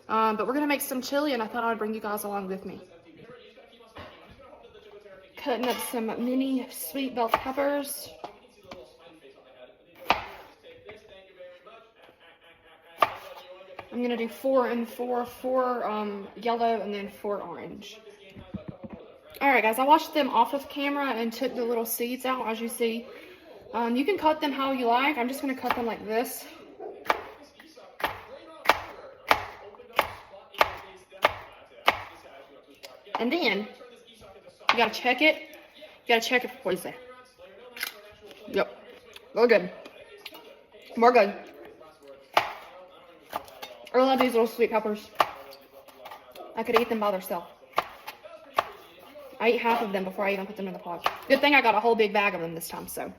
But we're gonna make some chili, and I thought I'd bring you guys along with me. Cutting up some mini sweet bell peppers. I'm gonna do 4 and 4, 4 yellow and then 4 orange. Alright guys, I washed them off of camera and took the little seeds out, as you see. You can cut them how you like. I'm just gonna cut them like this. And then, you gotta check it. You gotta check it for poison. Yep, we're good. We're good. I love these little sweet peppers. I could eat them by themselves. I ate half of them before I even put them in the pot. Good thing I got a whole big bag of them this time, so.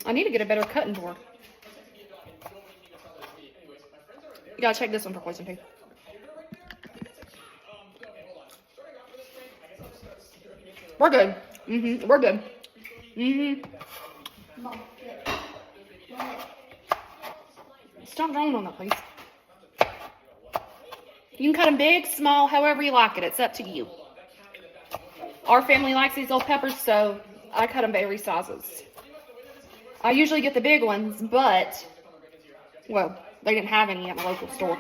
I need to get a better cutting board. You gotta check this one for poison too. We're good. We're good. Stop drawing on that, please. You can cut them big, small, however you like it. It's up to you. Our family likes these little peppers, so I cut them various sizes. I usually get the big ones, but, well, they didn't have any at the local store.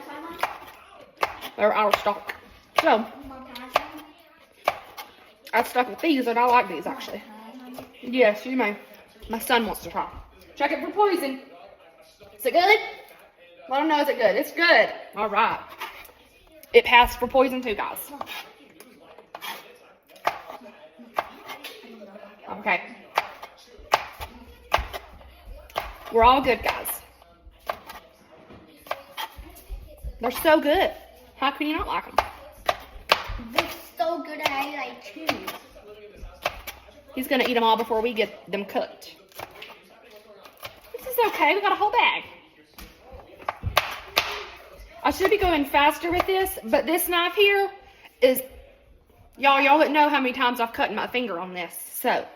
They're out of stock. So, I stuck with these, and I like these, actually. Yes, you may. My son wants to try. Check it for poison. Is it good? Let him know, is it good? It's good. All right. It passed for poison too, guys. Okay. We're all good, guys. They're so good. How can you not like them? They're so good, I like two. He's going to eat them all before we get them cooked. This is okay. We got a whole bag. I should be going faster with this, but this knife here is... Y'all wouldn't know how many times I've cut my finger on this. So,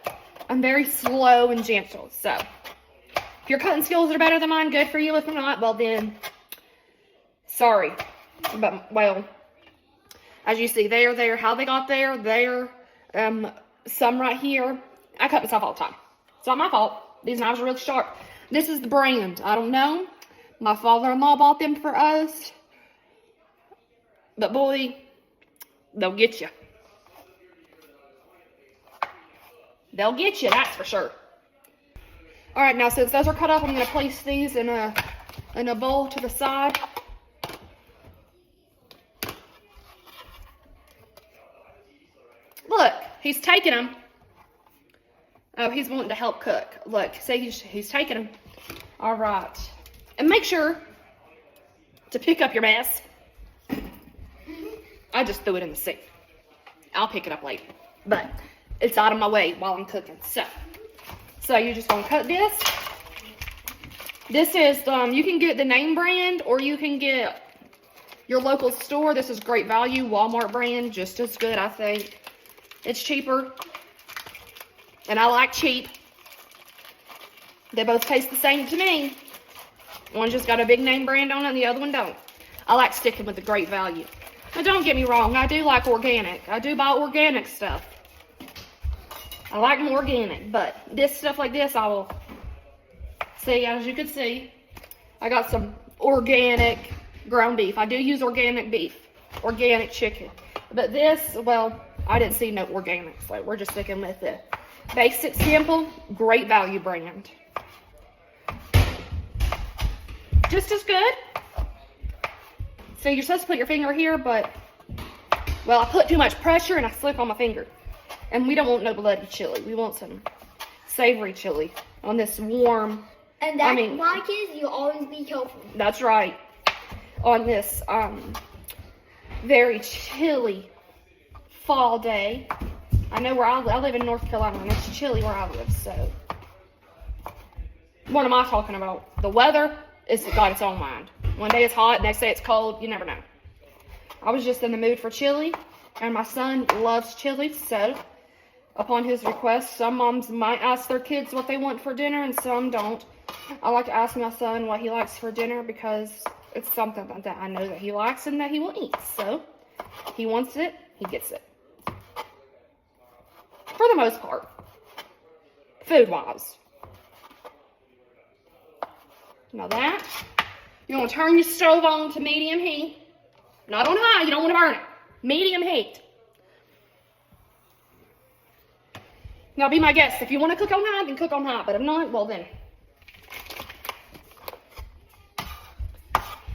I'm very slow and gentle. So, if your cutting skills are better than mine, good for you. If not, well then, sorry. But, well, as you see, there, how they got there, some right here. I cut myself all the time. It's not my fault. These knives are really sharp. This is the brand. I don't know. My father-in-law bought them for us. But boy, they'll get you. They'll get you, that's for sure. Alright, now since those are cut up, I'm going to place these in a bowl to the side. Look, he's taking them. Oh, he's wanting to help cook. Look, see, he's taking them. Alright. And make sure to pick up your mess. I just threw it in the sink. I'll pick it up later. But it's out of my way while I'm cooking. So you're just going to cut this. This is, you can get the name brand or you can get your local store. This is Great Value, Walmart brand. Just as good, I think. It's cheaper. And I like cheap. They both taste the same to me. One just got a big name brand on it and the other one don't. I like sticking with the Great Value. Now don't get me wrong, I do like organic. I do buy organic stuff. I like them organic, but this stuff like this I will... See, as you can see, I got some organic ground beef. I do use organic beef, organic chicken. But this, well, I didn't see no organic, so we're just sticking with the basic, simple, Great Value brand. Just as good. So you're supposed to put your finger here, but, well, I put too much pressure and I slip on my finger. And we don't want no bloody chili. We want some savory chili on this warm. And that's why, kids, you always be careful. That's right. On this very chilly fall day. I know where I live in North Carolina, and it's chilly where I live, so. What am I talking about? The weather is got its own mind. One day it's hot, next day it's cold. You never know. I was just in the mood for chili, and my son loves chili, so upon his request, some moms might ask their kids what they want for dinner, and some don't. I like to ask my son what he likes for dinner because it's something that I know that he likes and that he will eat. So, he wants it, he gets it. For the most part. Food-wise. Now that, you're going to turn your stove on to medium heat. Not on high, you don't want to burn it. Medium heat. Now be my guest. If you want to cook on high, then cook on high. But if not, well then.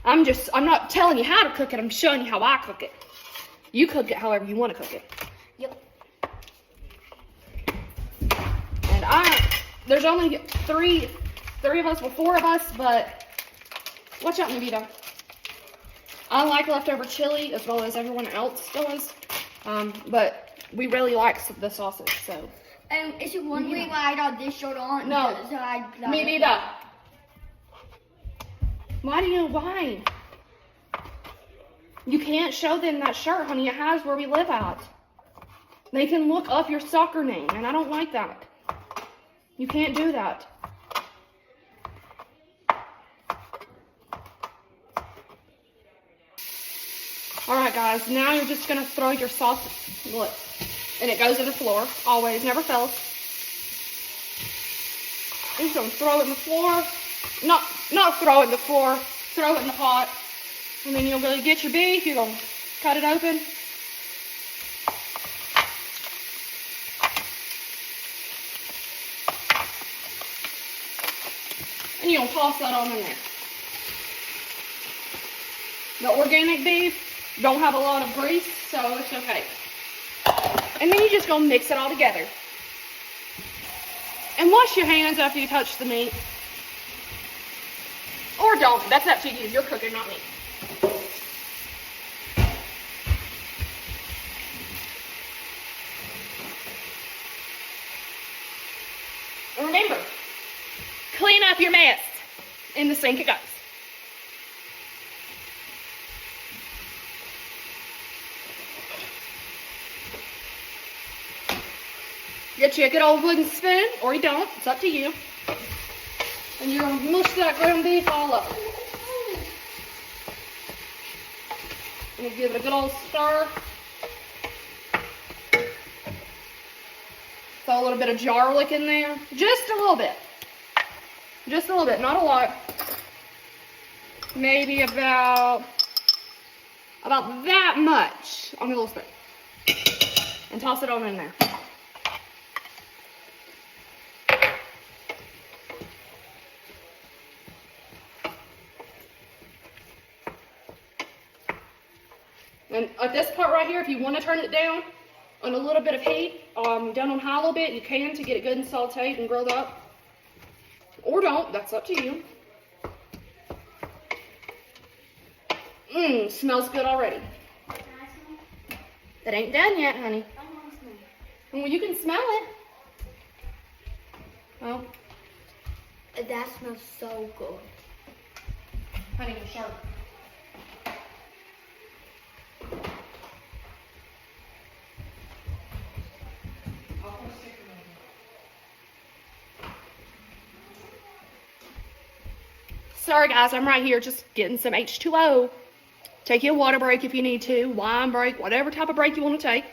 I'm not telling you how to cook it. I'm showing you how I cook it. You cook it however you want to cook it. Yep. And there's only three of us, well, 4 of us, but watch out, Navita. I like leftover chili as well as everyone else does, but we really like the sausage, so. Is it one way why I got this shirt on? No, me neither. Why? You can't show them that shirt, honey. It has where we live at. They can look up your soccer name, and I don't like that. You can't do that. Alright guys, now you're just going to throw your sausage, look, and it goes to the floor, always, never fails. You're just going to throw it in the floor, not throw it in the floor, throw it in the pot, and then you'll really get your beef, you're going to cut it open. And you're going to toss that on in there. The organic beef don't have a lot of grease, so it's okay. And then you're just going to mix it all together. And wash your hands after you touch the meat. Or don't. That's up to you. You're cooking, not me. And remember, clean up your mess. In the sink it goes. Get you a good old wooden spoon, or you don't. It's up to you. And you're going to mush that ground beef all up. And you give it a good old stir. Throw a little bit of garlic in there. Just a little bit. Just a little bit, not a lot. Maybe about that much on a little spoon. And toss it on in there. And at this part right here, if you want to turn it down on a little bit of heat, down on high a little bit, you can to get it good and sauteed and grilled up. Or don't, that's up to you. Smells good already. That ain't done yet, honey. Well, you can smell it. Well, that smells so good. Honey, you're sharp. Sorry guys, I'm right here just getting some H2O. Take you a water break if you need to, wine break, whatever type of break you want to take.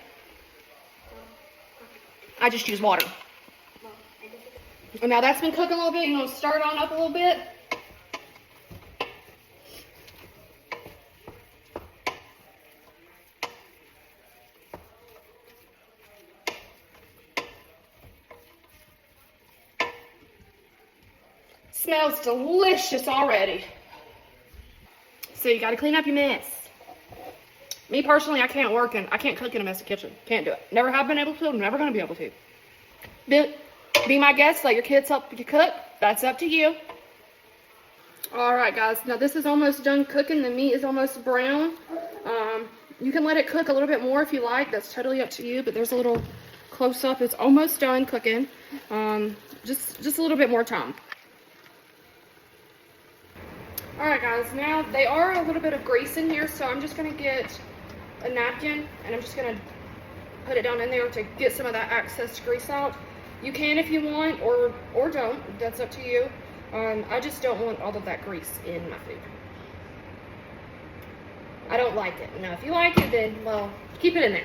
I just use water. And now that's been cooking a little bit, you're going to stir it on up a little bit. Smells delicious already. So you got to clean up your mess. Me personally, I can't cook in a messy kitchen. Can't do it. Never have been able to. I'm never going to be able to. Be my guest. Let your kids help you cook. That's up to you. Alright guys. Now this is almost done cooking. The meat is almost brown. You can let it cook a little bit more if you like. That's totally up to you. But there's a little close up. It's almost done cooking. Just a little bit more time. Alright guys, now they are a little bit of grease in here, so I'm just going to get a napkin and I'm just going to put it down in there to get some of that excess grease out. You can if you want, or don't. That's up to you. I just don't want all of that grease in my food. I don't like it. Now, if you like it, then, well, keep it in there.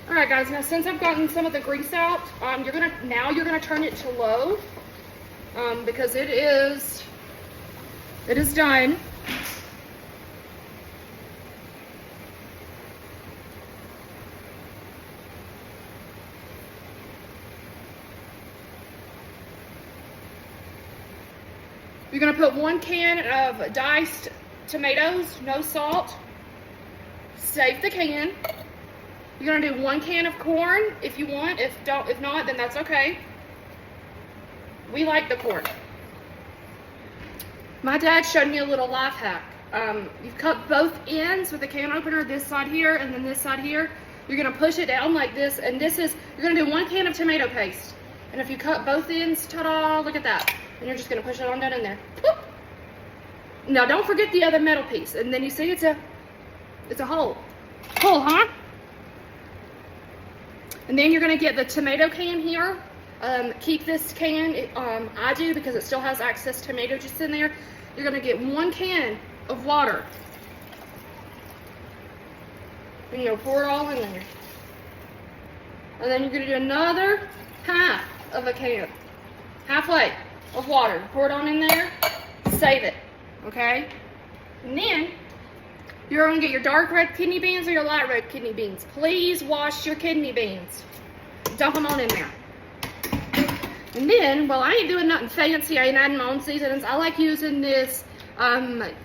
Alright guys, now since I've gotten some of the grease out, you're gonna turn it to low, because it is done. You're gonna put 1 can of diced tomatoes, no salt. Save the can. You're gonna do 1 can of corn if you want. If not, then that's okay. We like the corn. My dad showed me a little life hack. You cut both ends with a can opener, this side here and then this side here. You're gonna push it down like this, and you're gonna do 1 can of tomato paste. And if you cut both ends, ta-da, look at that. And you're just gonna push it on down in there. Whoop. Now don't forget the other metal piece. And then you see it's a hole. Hole, huh? And then you're gonna get the tomato can here. Keep this can, I do, because it still has excess tomato juice in there. You're gonna get 1 can of water. And you'll pour it all in there. And then you're gonna do another half of a can. Halfway of water. Pour it on in there. Save it. Okay? And then you're gonna get your dark red kidney beans or your light red kidney beans. Please wash your kidney beans. Dump them on in there. And then, well, I ain't doing nothing fancy. I ain't adding my own seasonings. I like using this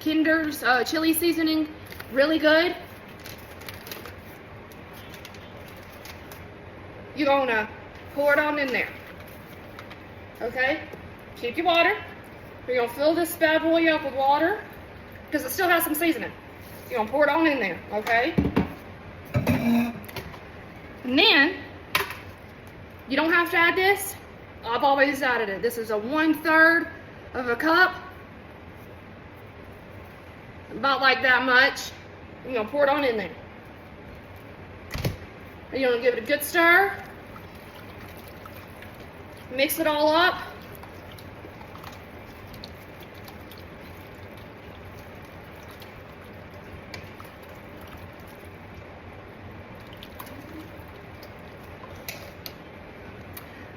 Kinder's chili seasoning. Really good. You're gonna pour it on in there. Okay? Keep your water. You're gonna fill this bad boy up with water because it still has some seasoning. You're gonna pour it on in there, okay? And then, you don't have to add this. I've always added it. This is a 1/3 of a cup. About like that much. You're gonna pour it on in there. And you're gonna give it a good stir. Mix it all up.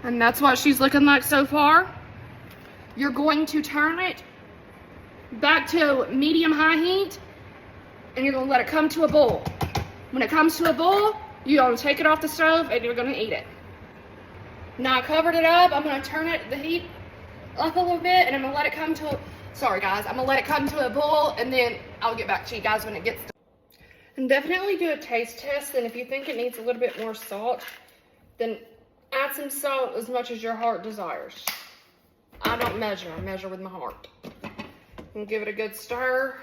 And that's what she's looking like so far. You're going to turn it back to medium-high heat, and you're gonna let it come to a boil. When it comes to a boil, you're gonna take it off the stove and you're gonna eat it. Now I covered it up. I'm gonna turn the heat up a little bit, and I'm gonna let it come to sorry guys, I'm gonna let it come to a boil, and then I'll get back to you guys when it gets done. And definitely do a taste test, and if you think it needs a little bit more salt, then add some salt as much as your heart desires. I don't measure, I measure with my heart. And give it a good stir.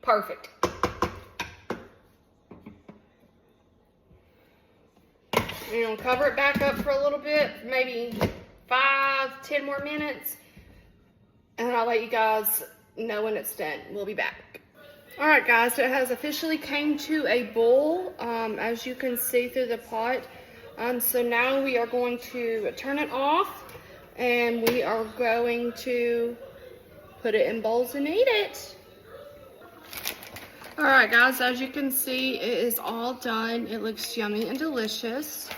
Perfect. You're gonna cover it back up for a little bit, maybe 5-10 more minutes, and I'll let you guys know when it's done. We'll be back. All right, guys, it has officially came to a boil, as you can see through the pot. So now we are going to turn it off, and we are going to put it in bowls and eat it. All right, guys, as you can see, it is all done. It looks yummy and delicious.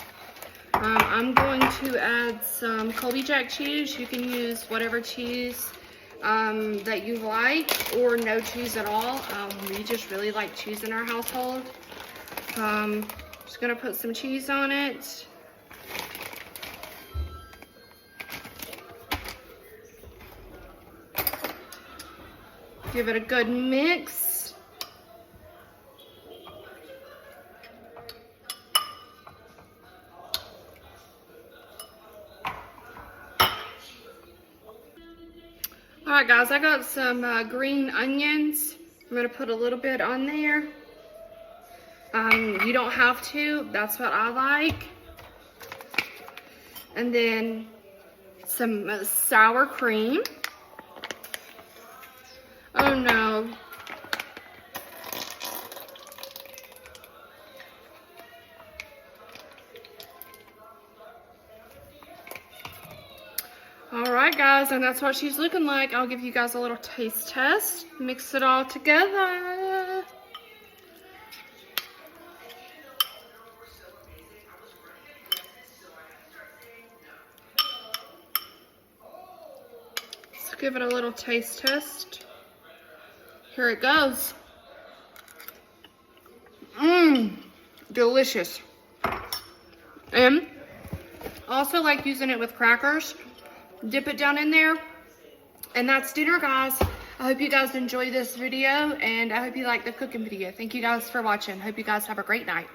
I'm going to add some Colby Jack cheese. You can use whatever cheese that you like, or no cheese at all. We just really like cheese in our household. Just gonna put some cheese on it. Give it a good mix. Alright guys, I got some green onions. I'm I'm gonna put a little bit on there. You don't have to, that's what I like. And then some sour cream. Oh no. Alright guys, and that's what she's looking like. I'll give you guys a little taste test. Mix it all together. Let's give it a little taste test. Here it goes. Mmm, delicious. And also like using it with crackers. Dip it down in there. And that's dinner, guys. I hope you guys enjoy this video, and I hope you like the cooking video. Thank you guys for watching. Hope you guys have a great night.